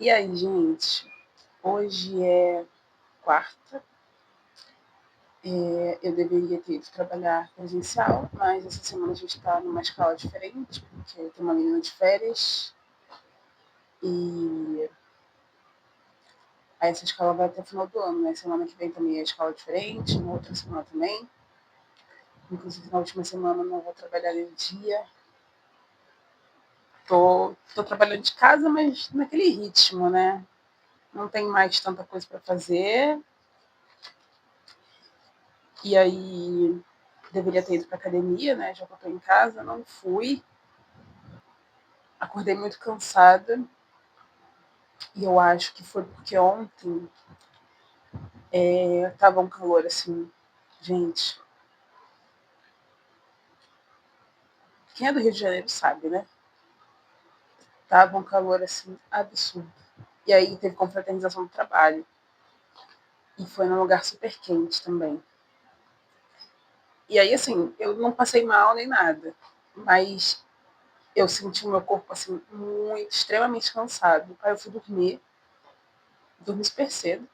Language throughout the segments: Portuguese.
E aí, gente? Hoje é quarta. Eu deveria ter ido trabalhar presencial, mas essa semana a gente está numa escala diferente, porque tem uma menina de férias. E aí essa escala vai até o final do ano, né? Semana que vem também é escala diferente, na outra semana também. Inclusive, na última semana não vou trabalhar em dia. Tô trabalhando de casa, mas naquele ritmo, né? Não tem mais tanta coisa para fazer. E aí deveria ter ido para academia, né? Já que eu tô em casa, não fui. Acordei muito cansada. E eu acho que foi porque ontem tava um calor assim. Gente, quem é do Rio de Janeiro sabe, né? Tava um calor assim absurdo. E aí teve confraternização do trabalho. E foi num lugar super quente também. E aí, assim, eu não passei mal nem nada. Mas eu senti o meu corpo assim muito, extremamente cansado. Aí eu fui dormi super cedo.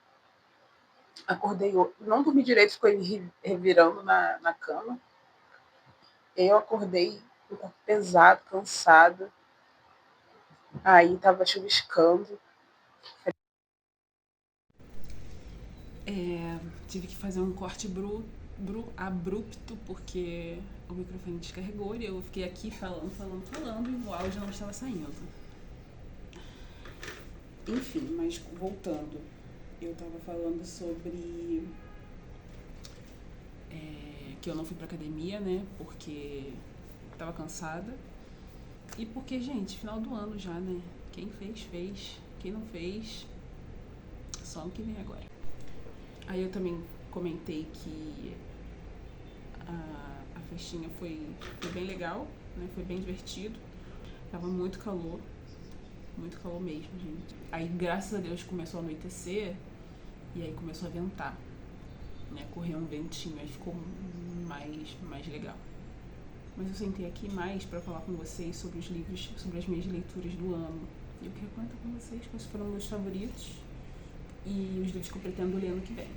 Acordei, não dormi direito, ficou revirando na cama. Eu acordei um pouco pesado, cansada. Aí tava chuviscando. Tive que fazer um corte abrupto, porque o microfone descarregou e eu fiquei aqui falando e o áudio não estava saindo. Enfim, mas voltando, eu tava falando sobre que eu não fui pra academia, né, porque tava cansada. E porque, gente, final do ano já, né? Quem fez, fez. Quem não fez, só ano que vem agora. Aí eu também comentei que a festinha foi bem legal, né? Foi bem divertido. Tava muito calor mesmo, gente. Aí, graças a Deus, começou a anoitecer e aí começou a ventar, né? Correu um ventinho, aí ficou mais legal. Mas eu sentei aqui mais para falar com vocês sobre os livros, sobre as minhas leituras do ano. E eu quero contar com vocês quais foram meus favoritos e os livros que eu pretendo ler ano que vem.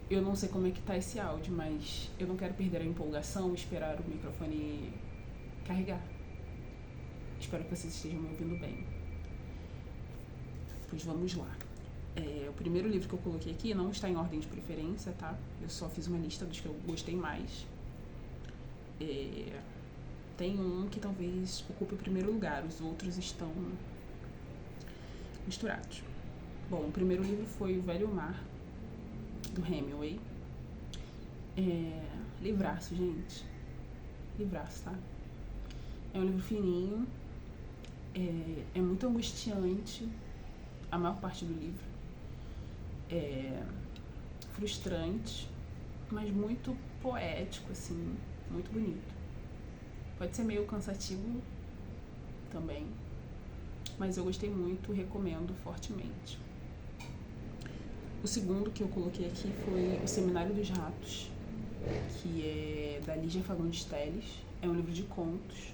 Eu não sei como é que tá esse áudio, mas eu não quero perder a empolgação e esperar o microfone carregar. Espero que vocês estejam me ouvindo bem. Pois vamos lá. O primeiro livro que eu coloquei aqui não está em ordem de preferência, tá? Eu só fiz uma lista dos que eu gostei mais. Tem um que talvez ocupe o primeiro lugar, os outros estão misturados. Bom, o primeiro livro foi O Velho Mar, do Hemingway. Livraço, gente. Livraço, tá? É um livro fininho, é muito angustiante a maior parte do livro. É frustrante, mas muito poético, assim, muito bonito. Pode ser meio cansativo também, mas eu gostei muito, recomendo fortemente. O segundo que eu coloquei aqui foi O Seminário dos Ratos, que é da Lígia Fagundes Telles. É um livro de contos.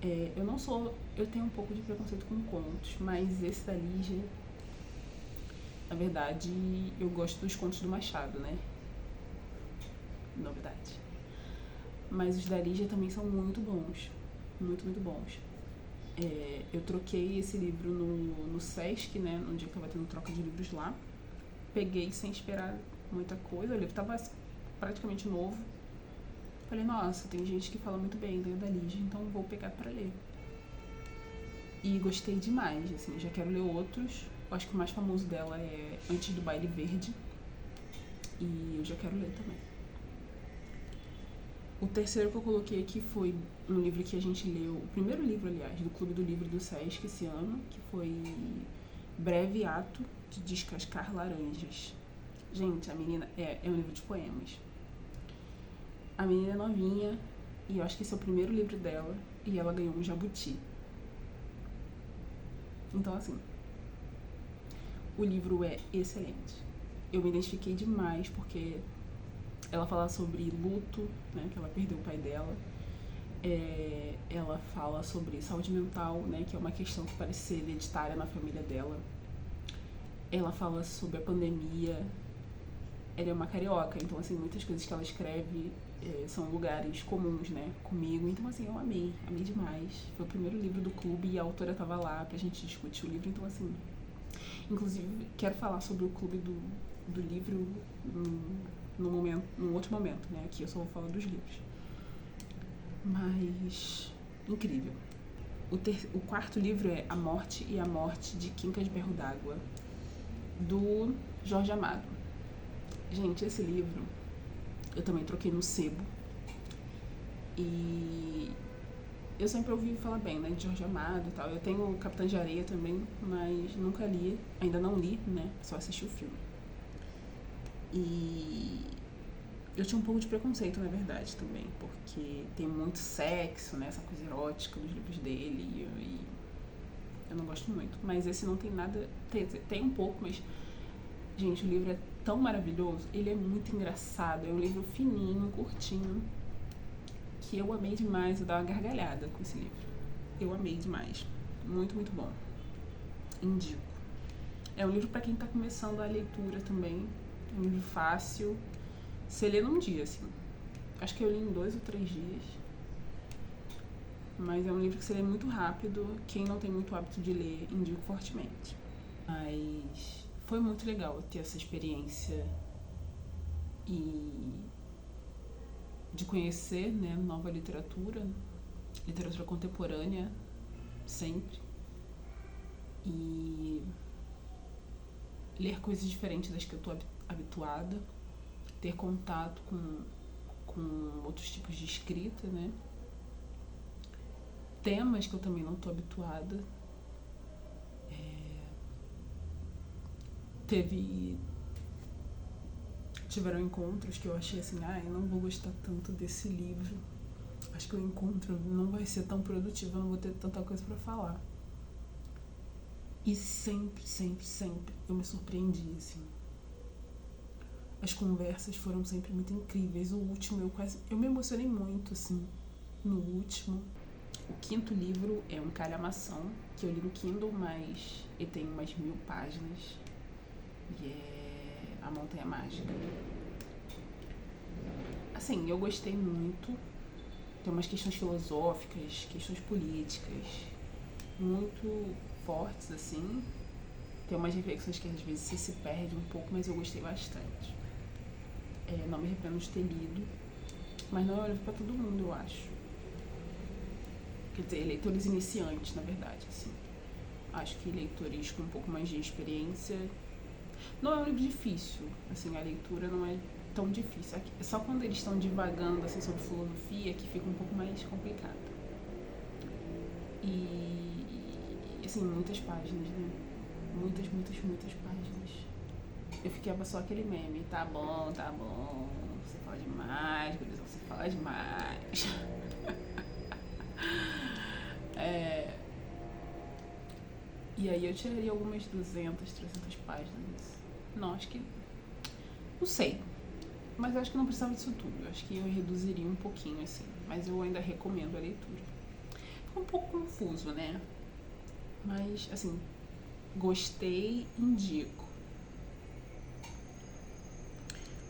Eu tenho um pouco de preconceito com contos, mas esse da Lígia, na verdade, eu gosto dos contos do Machado, né? Novidade. Mas os da Lígia também são muito bons, muito, muito bons. Eu troquei esse livro no Sesc, né, no dia que tava tendo troca de livros lá. Peguei sem esperar muita coisa, o livro tava praticamente novo. Falei, nossa, tem gente que fala muito bem da Lígia, então vou pegar pra ler. E gostei demais, assim, já quero ler outros. Eu acho que o mais famoso dela é Antes do Baile Verde. E eu já quero ler também. O terceiro que eu coloquei aqui foi um livro que a gente leu, o primeiro livro, aliás, do Clube do Livro do Sesc esse ano, que foi Breve Ato de Descascar Laranjas. Gente, a menina é um livro de poemas. A menina é novinha e eu acho que esse é o primeiro livro dela e ela ganhou um jabuti. Então, assim, o livro é excelente. Eu me identifiquei demais porque ela fala sobre luto, né, que ela perdeu o pai dela. Ela fala sobre saúde mental, né, que é uma questão que parece ser hereditária na família dela. Ela fala sobre a pandemia. Ela é uma carioca, então, assim, muitas coisas que ela escreve são lugares comuns, né, comigo. Então, assim, eu amei demais. Foi o primeiro livro do clube e a autora tava lá pra gente discutir o livro, então, assim... Inclusive, quero falar sobre o clube do livro num outro momento, né, aqui eu só vou falar dos livros. Mas... incrível. O quarto livro é A Morte e a Morte de Quincas Berro d'Água, do Jorge Amado. Gente, esse livro eu também troquei no sebo. E eu sempre ouvi falar bem, né, de Jorge Amado e tal. Eu tenho o Capitã de Areia também, mas nunca li, ainda não li, né, só assisti o filme. E eu tinha um pouco de preconceito, na verdade, também, porque tem muito sexo, né, essa coisa erótica nos livros dele, e eu não gosto muito. Mas esse não tem nada, tem um pouco, mas, gente, o livro é tão maravilhoso, ele é muito engraçado, é um livro fininho, curtinho, que eu amei demais, eu dava uma gargalhada com esse livro. Eu amei demais. Muito, muito bom. Indico. É um livro para quem tá começando a leitura também. É um livro fácil. Você lê num dia, assim. Acho que eu li em 2 ou 3 dias. Mas é um livro que você lê muito rápido. Quem não tem muito hábito de ler, indico fortemente. Mas foi muito legal ter essa experiência e de conhecer, né, nova literatura contemporânea, sempre, e ler coisas diferentes das que eu estou habituada, ter contato com outros tipos de escrita, né, temas que eu também não estou habituada. Tiveram encontros que eu achei assim, eu não vou gostar tanto desse livro. Acho que o encontro não vai ser tão produtivo, eu não vou ter tanta coisa pra falar. E sempre, sempre, sempre eu me surpreendi, assim. As conversas foram sempre muito incríveis. O último, eu me emocionei muito, assim, no último. O quinto livro é um calhamação, que eu li no Kindle, mas ele tem umas 1000 páginas. E é A Montanha Mágica. Assim, eu gostei muito. Tem umas questões filosóficas, questões políticas muito fortes, assim. Tem umas reflexões que às vezes você se perde um pouco, mas eu gostei bastante. Não me arrependo de ter lido, mas não é um livro pra todo mundo, eu acho. Quer dizer, leitores iniciantes, na verdade, assim. Acho que leitores com um pouco mais de experiência. Não é um livro difícil, assim, a leitura não é tão difícil. É só quando eles estão divagando, assim, sobre filosofia que fica um pouco mais complicado. E assim, muitas páginas, né? Muitas, muitas, muitas páginas. Eu fiquei só aquele meme, tá bom, você fala demais, gurizão, você fala demais. E aí eu tiraria algumas 200, 300 páginas. Não, acho que... não sei. Mas eu acho que não precisava disso tudo. Eu acho que eu reduziria um pouquinho, assim. Mas eu ainda recomendo a leitura. Ficou um pouco confuso, né? Mas, assim, gostei, indico.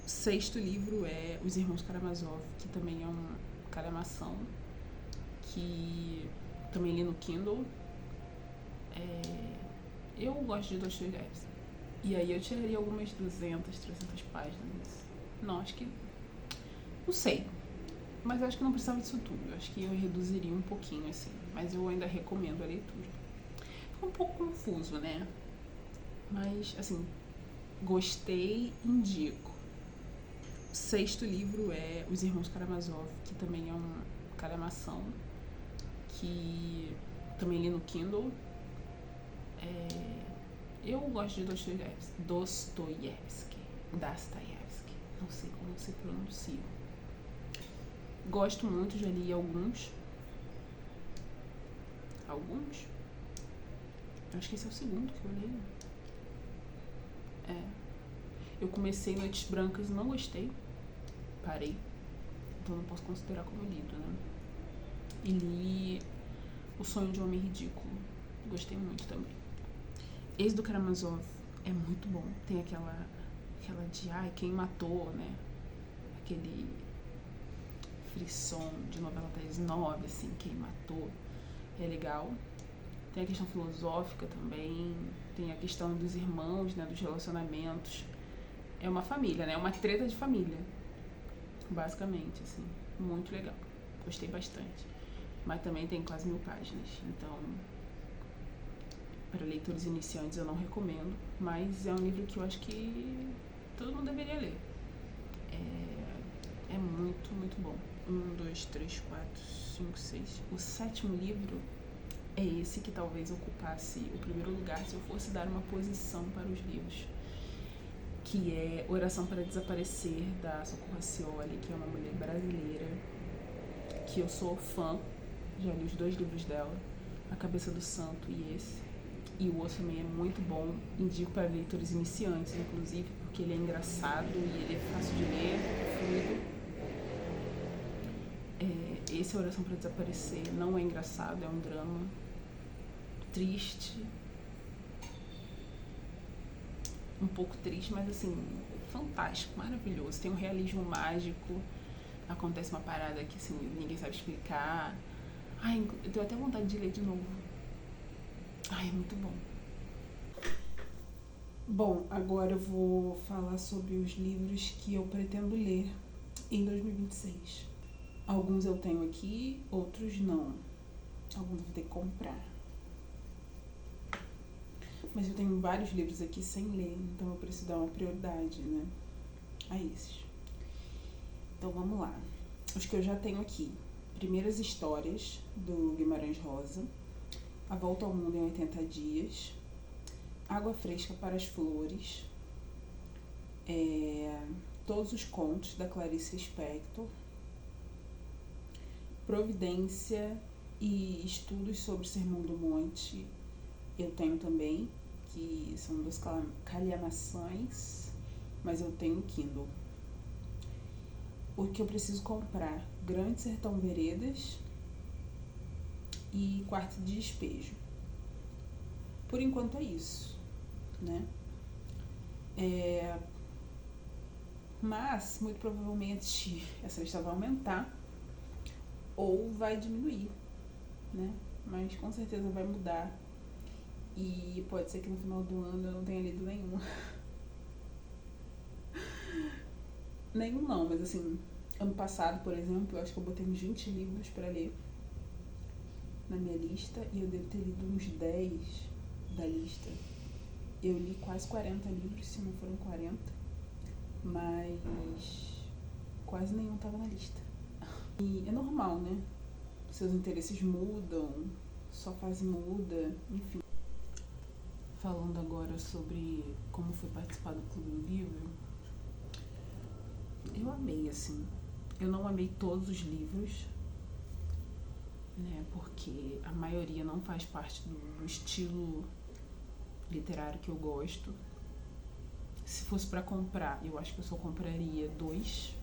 O sexto livro é Os Irmãos Karamazov, que também é uma calhamação, que também li no Kindle. Eu gosto de Dostoiévski. E aí eu tiraria algumas 200, 300 páginas. Não, acho que... não sei. Mas eu acho que não precisava disso tudo. Eu acho que eu reduziria um pouquinho, assim. Mas eu ainda recomendo a leitura. Ficou um pouco confuso, né? Mas, assim, gostei, indico. O sexto livro é Os Irmãos Karamazov, que também é uma calhamação, que também li no Kindle. Eu gosto de Dostoiévski. Não sei como se pronuncia. Gosto muito, já li alguns. Acho que esse é o segundo que eu li. Eu comecei Noites Brancas e não gostei. Parei. Então não posso considerar como lido, né? E li O Sonho de um Homem Ridículo. Gostei muito também. Esse do Karamazov é muito bom. Tem aquela de, quem matou, né? Aquele frisson de novela das 9, assim, quem matou. É legal. Tem a questão filosófica também. Tem a questão dos irmãos, né? Dos relacionamentos. É uma família, né? É uma treta de família. Basicamente, assim. Muito legal. Gostei bastante. Mas também tem quase 1000 páginas. Então, para leitores iniciantes eu não recomendo. Mas é um livro que eu acho que todo mundo deveria ler. É muito, muito bom. 1, 2, 3, 4, 5, 6. O 7º livro é esse que talvez ocupasse o primeiro lugar se eu fosse dar uma posição para os livros. Que é Oração para Desaparecer, da Socorro Racioli, que é uma mulher brasileira, que eu sou fã, já li os 2 livros dela, A Cabeça do Santo e esse. E o outro também é muito bom, indico para leitores iniciantes, inclusive, porque ele é engraçado e ele é fácil de ler, fluido. Esse é Oração para Desaparecer, não é engraçado, é um drama triste, um pouco triste, mas assim, fantástico, maravilhoso. Tem um realismo mágico, acontece uma parada que assim, ninguém sabe explicar. Eu tenho até vontade de ler de novo. É muito bom. Bom, agora eu vou falar sobre os livros que eu pretendo ler em 2026. Alguns eu tenho aqui, outros não. Alguns eu vou ter que comprar. Mas eu tenho vários livros aqui sem ler, então eu preciso dar uma prioridade, né, a esses. Então vamos lá. Os que eu já tenho aqui. Primeiras Histórias, do Guimarães Rosa. A Volta ao Mundo em 80 Dias. Água Fresca para as Flores. Todos os Contos, da Clarice Lispector. Providência e Estudos sobre o Sermão do Monte, eu tenho também, que são 2 calhamações, mas eu tenho Kindle. O que eu preciso comprar? Grande Sertão Veredas e Quarto de Despejo. Por enquanto é isso, né? Mas, muito provavelmente, essa lista vai aumentar ou vai diminuir, né? Mas com certeza vai mudar. E pode ser que no final do ano eu não tenha lido nenhum. Nenhum não, mas assim, ano passado, por exemplo, eu acho que eu botei uns 20 livros pra ler na minha lista e eu devo ter lido uns 10 da lista. Eu li quase 40 livros, se não foram 40, mas quase nenhum tava na lista. E é normal, né? Seus interesses mudam, sua fase muda, enfim. Falando agora sobre como foi participar do Clube do Livro, eu amei, assim. Eu não amei todos os livros, né? Porque a maioria não faz parte do estilo literário que eu gosto. Se fosse pra comprar, eu acho que eu só compraria 2,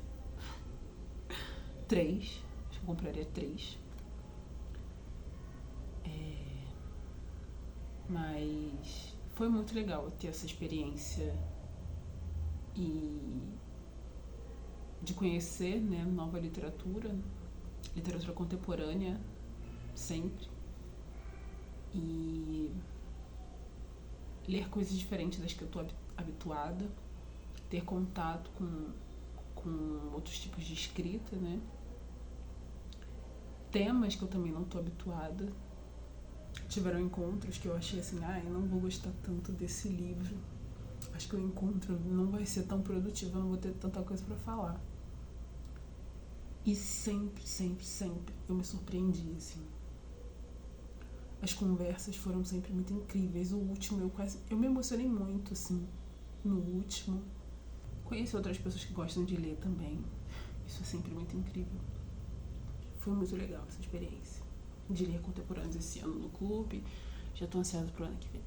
3. Acho que eu compraria 3. Mas foi muito legal ter essa experiência e de conhecer, né, nova literatura contemporânea, sempre. E ler coisas diferentes das que eu tô habituada, ter contato com outros tipos de escrita, né? Temas que eu também não tô habituada. Tiveram encontros que eu achei assim, eu não vou gostar tanto desse livro. Acho que o encontro não vai ser tão produtivo, eu não vou ter tanta coisa pra falar. E sempre, sempre, sempre eu me surpreendi, assim. As conversas foram sempre muito incríveis. O último, eu me emocionei muito, assim, no último. Conheci outras pessoas que gostam de ler também. Isso é sempre muito incrível. Foi muito legal essa experiência de ler contemporâneos esse ano no clube. Já tô ansiosa pro ano que vem.